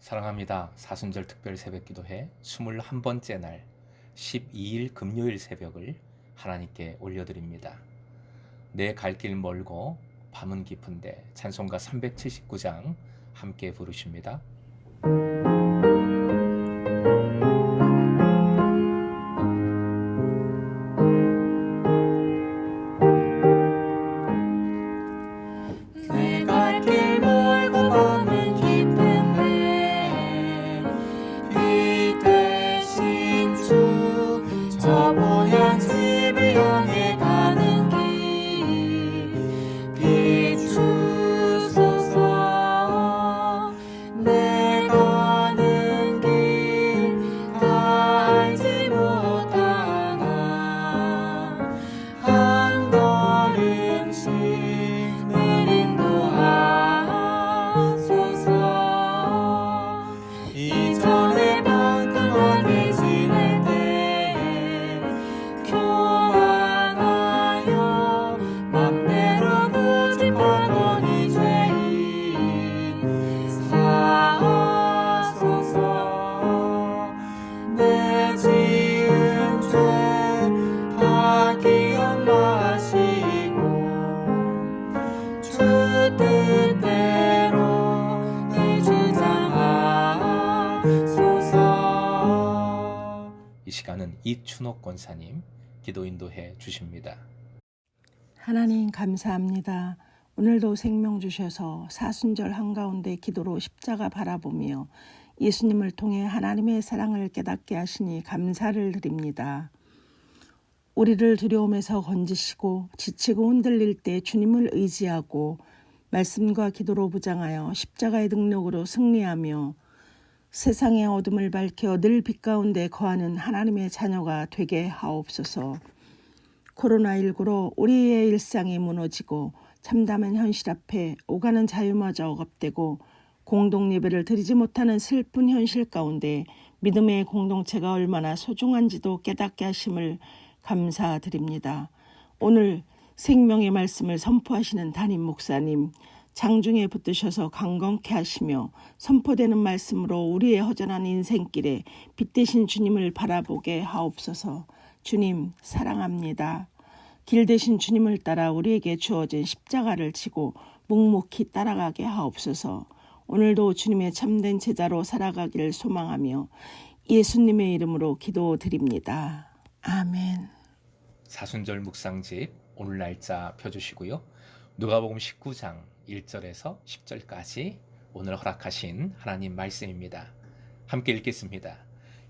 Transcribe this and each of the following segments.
사랑합니다. 사순절 특별 새벽기도회 21번째 날 12일 금요일 새벽을 하나님께 올려드립니다. 내 갈 길 멀고 밤은 깊은데 찬송가 379장 함께 부르십니다. 내 갈 길 멀고 밤은 깊은데 빛 되신 주 저 보얀 집을 향해 가는 길 비추소서. 내 가는 길 다 알지 못하나 한 걸음씩 늘 인도하소서. 이전에 평등하게 지낼 때에 교만하여 맘대로 고집하던 이 죄인 사하소서. 내 지은 죄 다 기억하시고 주 뜻대로 내 주장하소서. 이 시간은 이춘옥 권사님 기도 인도해 주십니다. 하나님 감사합니다. 오늘도 생명 주셔서 사순절 한가운데 기도로 십자가 바라보며 예수님을 통해 하나님의 사랑을 깨닫게 하시니 감사를 드립니다. 우리를 두려움에서 건지시고 지치고 흔들릴 때 주님을 의지하고 말씀과 기도로 부장하여 십자가의 능력으로 승리하며 세상의 어둠을 밝혀 늘 빛 가운데 거하는 하나님의 자녀가 되게 하옵소서. 코로나19로 우리의 일상이 무너지고 참담한 현실 앞에 오가는 자유마저 억압되고 공동예배를 드리지 못하는 슬픈 현실 가운데 믿음의 공동체가 얼마나 소중한지도 깨닫게 하심을 감사드립니다. 오늘 생명의 말씀을 선포하시는 담임 목사님, 장중에 붙드셔서 강건케 하시며 선포되는 말씀으로 우리의 허전한 인생길에 빛 되신 주님을 바라보게 하옵소서. 주님 사랑합니다. 길 대신 주님을 따라 우리에게 주어진 십자가를 지고 묵묵히 따라가게 하옵소서. 오늘도 주님의 참된 제자로 살아가기를 소망하며 예수님의 이름으로 기도드립니다. 아멘. 사순절 묵상집 오늘 날짜 펴주시고요. 누가복음 19장 1절에서 10절까지 오늘 허락하신 하나님 말씀입니다. 함께 읽겠습니다.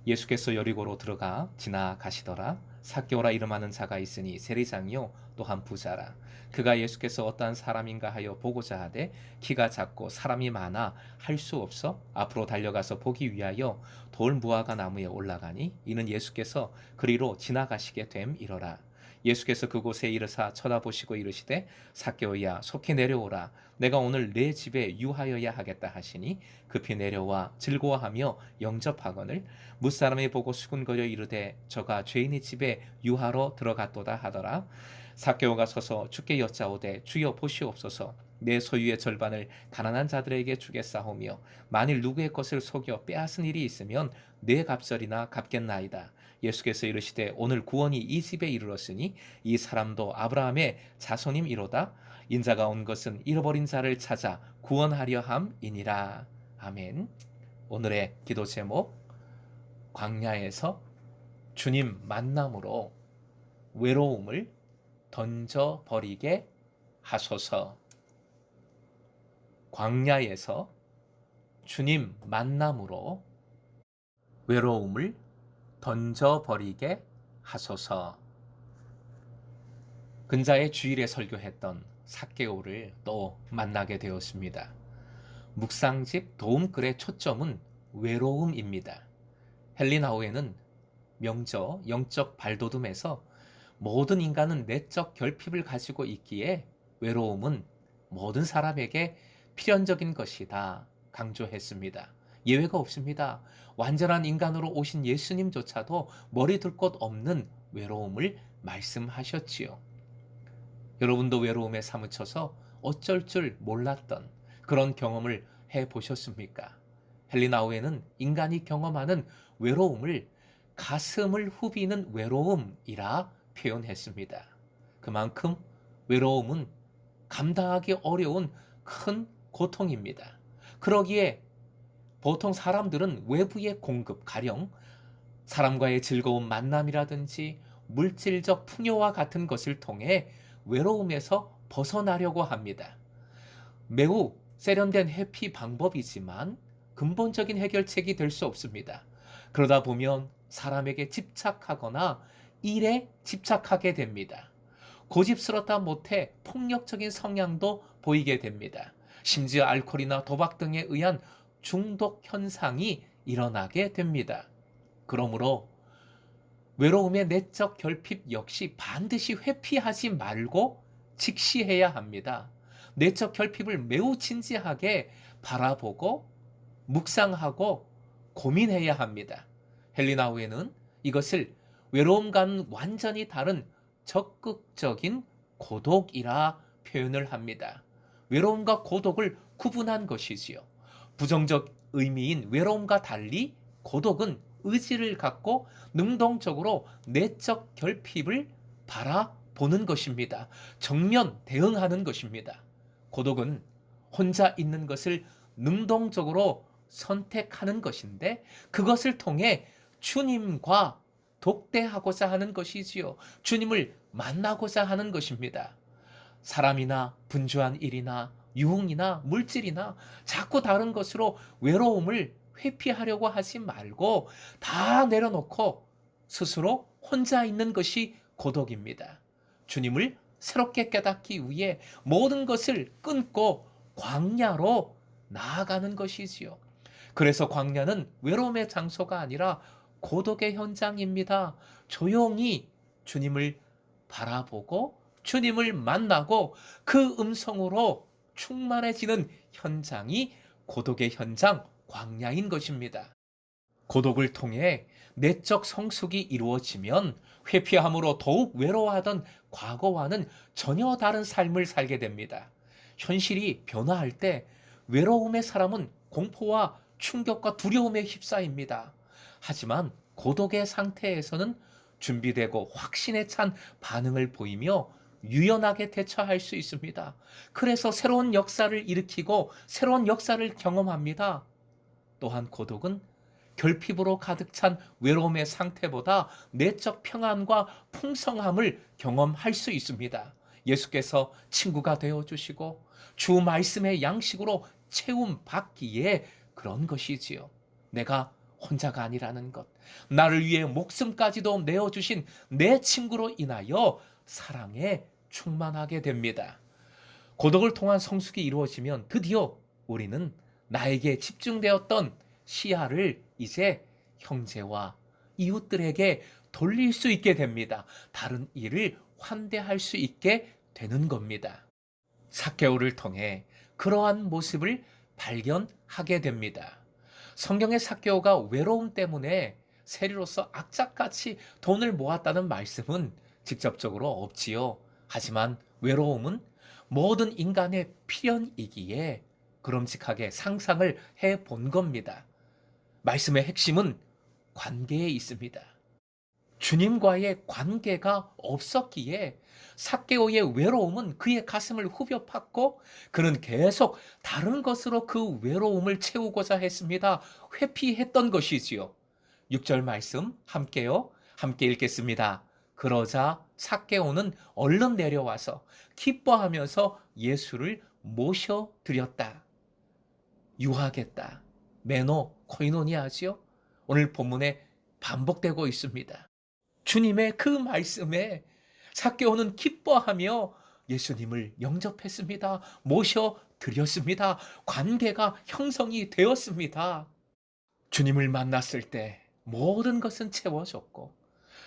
예수께서 여리고로 들어가 지나가시더라. 삭개오라 이름하는 자가 있으니 세리장이요 또한 부자라. 그가 예수께서 어떠한 사람인가 하여 보고자 하되 키가 작고 사람이 많아 할 수 없어 앞으로 달려가서 보기 위하여 돌 무화과 나무에 올라가니 이는 예수께서 그리로 지나가시게 됨이러라. 예수께서 그곳에 이르사 쳐다보시고 이르시되 삭개오야 속히 내려오라. 내가 오늘 내 집에 유하여야 하겠다 하시니 급히 내려와 즐거워하며 영접하거늘 무사람이 보고 수군거려 이르되 저가 죄인의 집에 유하러 들어갔도다 하더라. 삭개오가 서서 주께 여짜오되 주여 보시옵소서. 내 소유의 절반을 가난한 자들에게 주겠사오며 만일 누구의 것을 속여 빼앗은 일이 있으면 내 갑절이나 갚겠나이다. 예수께서 이르시되 오늘 구원이 이 집에 이르렀으니 이 사람도 아브라함의 자손임이로다. 인자가 온 것은 잃어버린 자를 찾아 구원하려 함이니라. 아멘. 오늘의 기도 제목, 광야에서 주님 만남으로 외로움을 던져버리게 하소서. 광야에서 주님 만남으로 외로움을 던져버리게 하소서. 근자의 주일에 설교했던 삭개오를 또 만나게 되었습니다. 묵상집 도움글의 초점은 외로움입니다. 헬리나우에는 명저, 영적 발돋움에서 모든 인간은 내적 결핍을 가지고 있기에 외로움은 모든 사람에게 필연적인 것이다 강조했습니다. 예외가 없습니다. 완전한 인간으로 오신 예수님조차도 머리 둘 곳 없는 외로움을 말씀하셨지요. 여러분도 외로움에 사무쳐서 어쩔 줄 몰랐던 그런 경험을 해보셨습니까? 헬리나우에는 인간이 경험하는 외로움을 가슴을 후비는 외로움이라 표현했습니다. 그만큼 외로움은 감당하기 어려운 큰 고통입니다. 그러기에 보통 사람들은 외부의 공급, 가령 사람과의 즐거운 만남이라든지 물질적 풍요와 같은 것을 통해 외로움에서 벗어나려고 합니다. 매우 세련된 회피 방법이지만 근본적인 해결책이 될 수 없습니다. 그러다 보면 사람에게 집착하거나 일에 집착하게 됩니다. 고집스럽다 못해 폭력적인 성향도 보이게 됩니다. 심지어 알코올이나 도박 등에 의한 중독 현상이 일어나게 됩니다. 그러므로 외로움의 내적 결핍 역시 반드시 회피하지 말고 직시해야 합니다. 내적 결핍을 매우 진지하게 바라보고 묵상하고 고민해야 합니다. 헬리나우에는 이것을 외로움과는 완전히 다른 적극적인 고독이라 표현을 합니다. 외로움과 고독을 구분한 것이지요. 부정적 의미인 외로움과 달리 고독은 의지를 갖고 능동적으로 내적 결핍을 바라보는 것입니다. 정면 대응하는 것입니다. 고독은 혼자 있는 것을 능동적으로 선택하는 것인데 그것을 통해 주님과 독대하고자 하는 것이지요. 주님을 만나고자 하는 것입니다. 사람이나 분주한 일이나 유흥이나 물질이나 자꾸 다른 것으로 외로움을 회피하려고 하지 말고 다 내려놓고 스스로 혼자 있는 것이 고독입니다. 주님을 새롭게 깨닫기 위해 모든 것을 끊고 광야로 나아가는 것이지요. 그래서 광야는 외로움의 장소가 아니라 고독의 현장입니다. 조용히 주님을 바라보고 주님을 만나고 그 음성으로 충만해지는 현장이 고독의 현장, 광야인 것입니다. 고독을 통해 내적 성숙이 이루어지면 회피함으로 더욱 외로워하던 과거와는 전혀 다른 삶을 살게 됩니다. 현실이 변화할 때 외로움의 사람은 공포와 충격과 두려움에 휩싸입니다. 하지만 고독의 상태에서는 준비되고 확신에 찬 반응을 보이며 유연하게 대처할 수 있습니다. 그래서 새로운 역사를 일으키고 새로운 역사를 경험합니다. 또한 고독은 결핍으로 가득 찬 외로움의 상태보다 내적 평안과 풍성함을 경험할 수 있습니다. 예수께서 친구가 되어주시고 주 말씀의 양식으로 채움받기에 그런 것이지요. 내가 혼자가 아니라는 것, 나를 위해 목숨까지도 내어주신 내 친구로 인하여 사랑에 충만하게 됩니다. 고독을 통한 성숙이 이루어지면 드디어 우리는 나에게 집중되었던 시야를 이제 형제와 이웃들에게 돌릴 수 있게 됩니다. 다른 이를 환대할 수 있게 되는 겁니다. 삭개오를 통해 그러한 모습을 발견하게 됩니다. 성경의 삭개오가 외로움 때문에 세리로서 악착같이 돈을 모았다는 말씀은 직접적으로 없지요. 하지만 외로움은 모든 인간의 필연이기에 그럼직하게 상상을 해본 겁니다. 말씀의 핵심은 관계에 있습니다. 주님과의 관계가 없었기에 삭개오의 외로움은 그의 가슴을 후벼 팠고 그는 계속 다른 것으로 그 외로움을 채우고자 했습니다. 회피했던 것이지요. 6절 말씀 함께요. 함께 읽겠습니다. 그러자 삭개오는 얼른 내려와서 기뻐하면서 예수를 모셔드렸다. 유하겠다. 메노, 코이노니아지요. 오늘 본문에 반복되고 있습니다. 주님의 그 말씀에 삭개오는 기뻐하며 예수님을 영접했습니다. 모셔드렸습니다. 관계가 형성이 되었습니다. 주님을 만났을 때 모든 것은 채워졌고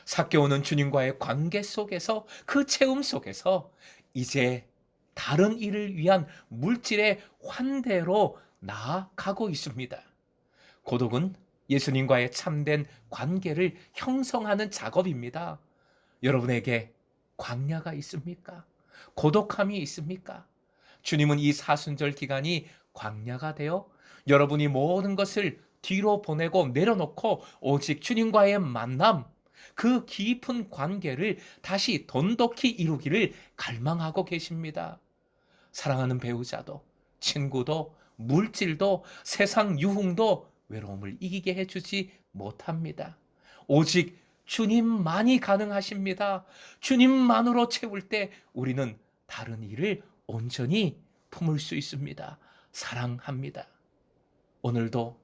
삭개오는 주님과의 관계 속에서 그 체험 속에서 이제 다른 일을 위한 물질의 환대로 나아가고 있습니다. 고독은 예수님과의 참된 관계를 형성하는 작업입니다. 여러분에게 광야가 있습니까? 고독함이 있습니까? 주님은 이 사순절 기간이 광야가 되어 여러분이 모든 것을 뒤로 보내고 내려놓고 오직 주님과의 만남, 그 깊은 관계를 다시 돈독히 이루기를 갈망하고 계십니다. 사랑하는 배우자도, 친구도, 물질도, 세상 유흥도 외로움을 이기게 해주지 못합니다. 오직 주님만이 가능하십니다. 주님만으로 채울 때 우리는 다른 일을 온전히 품을 수 있습니다. 사랑합니다. 오늘도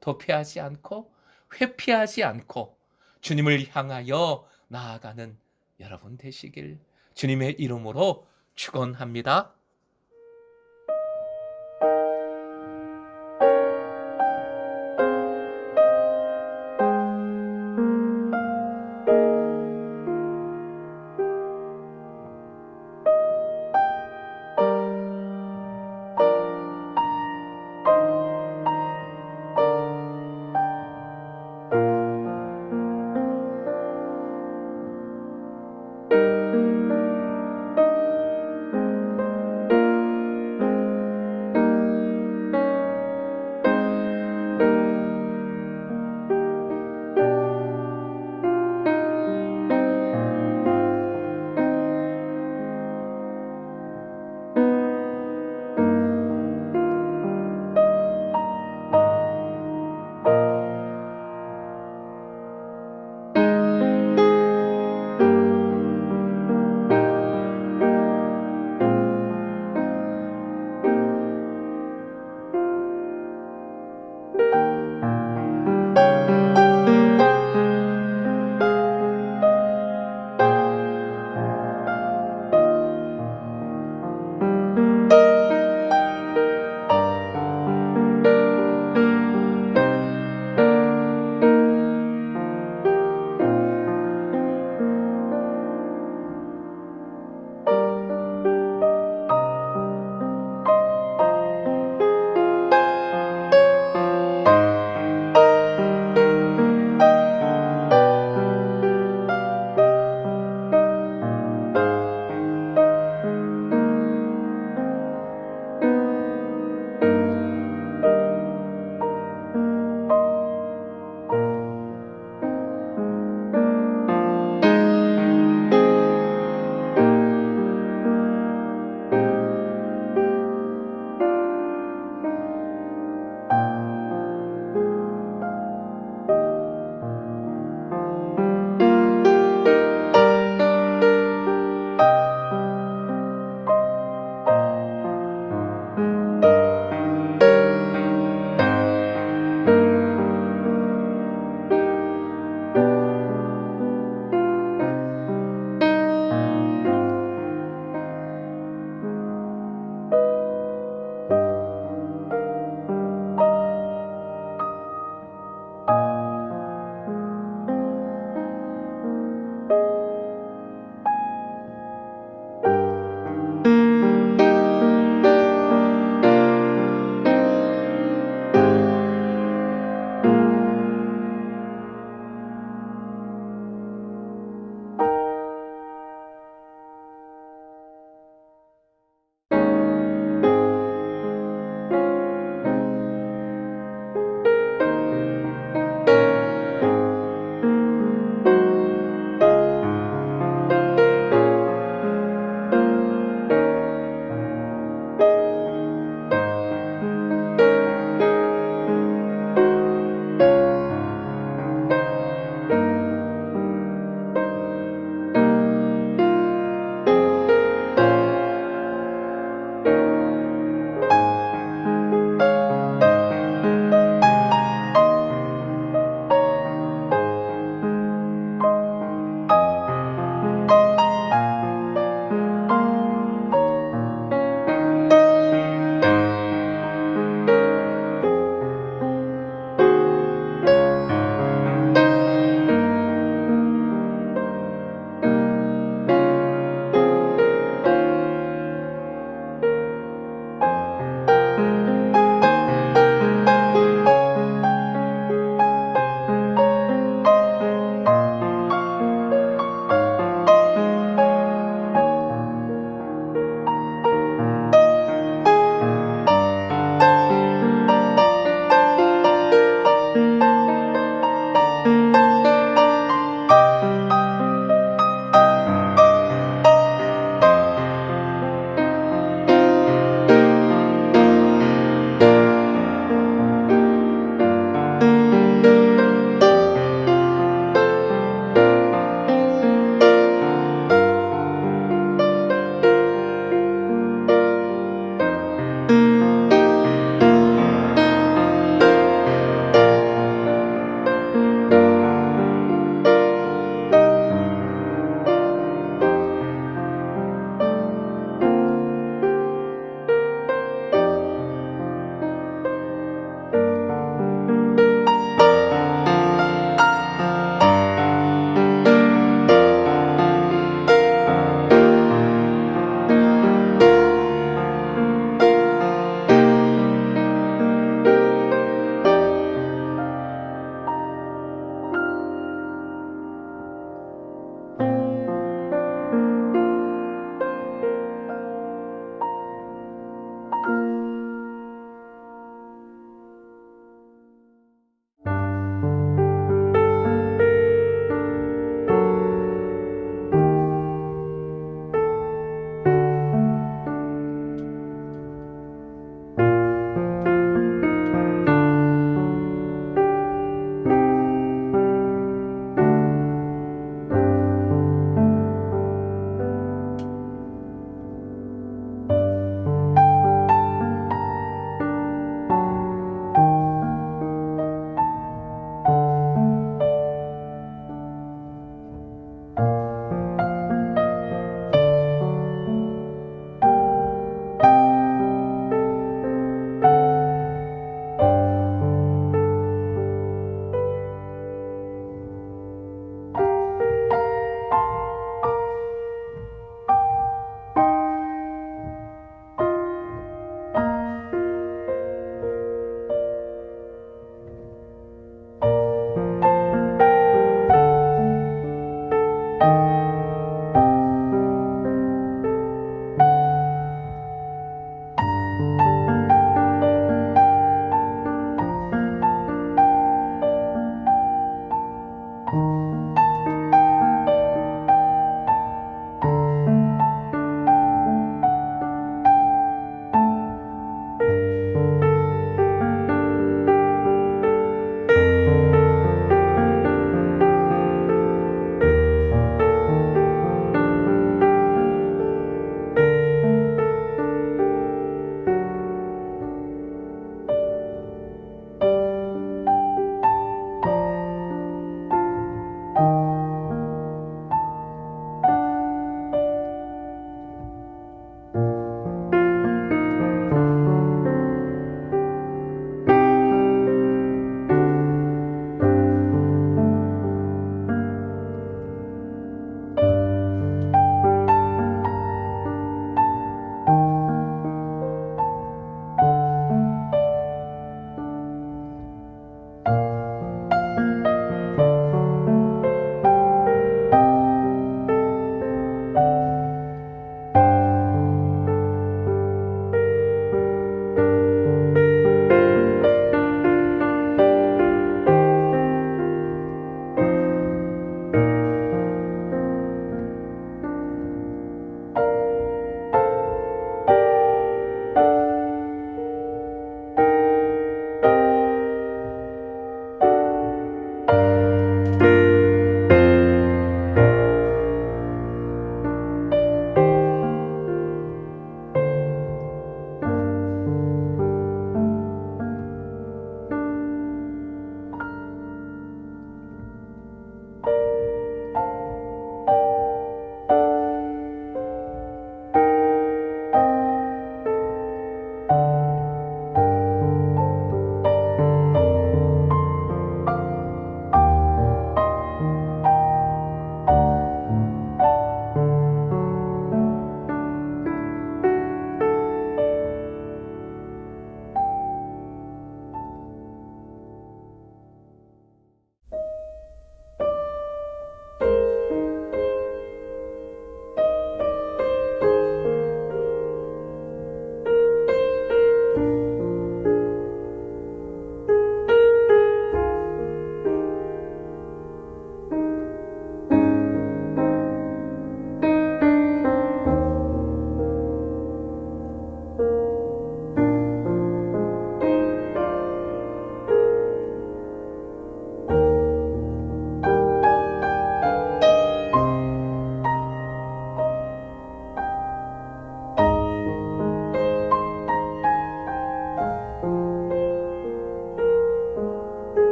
도피하지 않고 회피하지 않고 주님을 향하여 나아가는 여러분 되시길 주님의 이름으로 축원합니다.